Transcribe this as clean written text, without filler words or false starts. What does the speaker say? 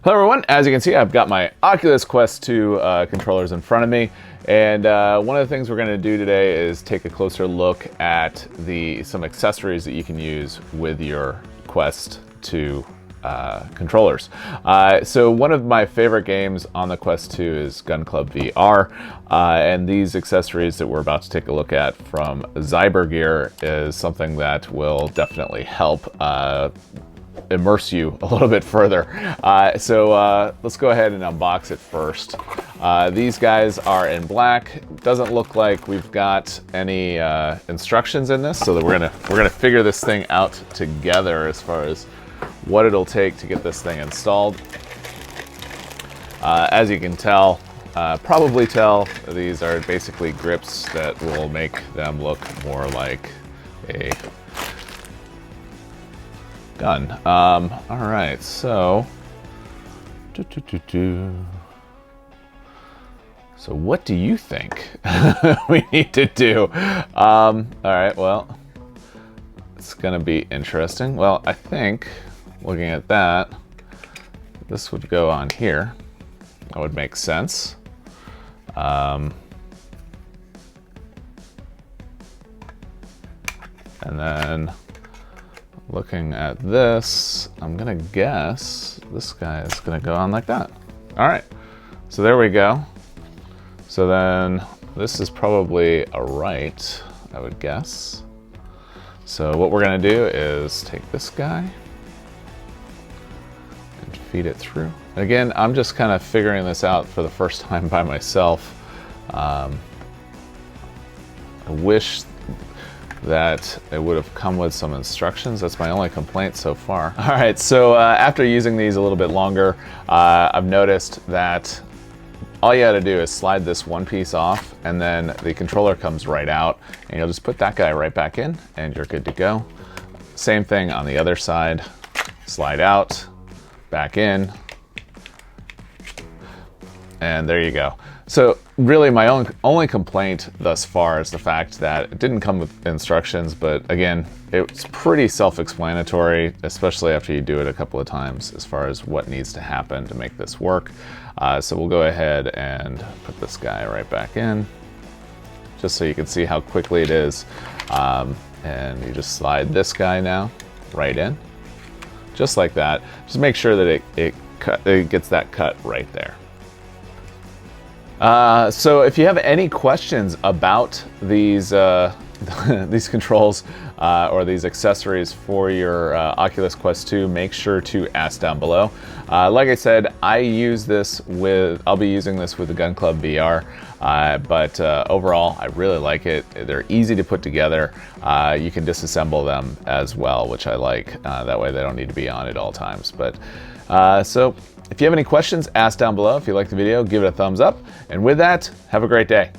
Hello everyone, as you can see I've got my Oculus Quest 2 controllers in front of me, and one of the things we're going to do today is take a closer look at some accessories that you can use with your Quest 2 controllers. So one of my favorite games on the Quest 2 is Gun Club VR, and these accessories that we're about to take a look at from ZyberGear is something that will definitely help immerse you a little bit further. So let's go ahead and unbox it first. These guys are in black. Doesn't look like we've got any instructions in this, so that we're gonna figure this thing out together as far as what it'll take to get this thing installed. As you can tell, probably tell, these are basically grips that will make them look more like a gun. All right, so so what do you think we need to do? All right, well, it's gonna be interesting. Well, I think looking at that, this would go on here. That would make sense. And then looking at this, I'm gonna guess this guy is gonna go on like that. All right, so there we go. So then this is probably a right, I would guess. So what we're gonna do is take this guy and feed it through. Again, I'm just kind of figuring this out for the first time by myself. I wish that it would have come with some instructions. That's my only complaint so far. All right, so after using these a little bit longer, I've noticed that all you gotta do is slide this one piece off, and then the controller comes right out, and you'll just put that guy right back in, and you're good to go. Same thing on the other side. Slide out, back in, and there you go. So really my only complaint thus far is the fact that it didn't come with instructions, but again, it's pretty self-explanatory, especially after you do it a couple of times as far as what needs to happen to make this work. So we'll go ahead and put this guy right back in, just so you can see how quickly it is. And you just slide this guy now right in, just like that. Just make sure that it gets that cut right there. So if you have any questions about these these controls or these accessories for your Oculus Quest 2, make sure to ask down below. Like I said, I'll be using this with the Gun Club VR, but overall I really like it. They're easy to put together. You can disassemble them as well, which I like. That way they don't need to be on at all times. But so if you have any questions, ask down below. If you like the video, give it a thumbs up. And with that, have a great day.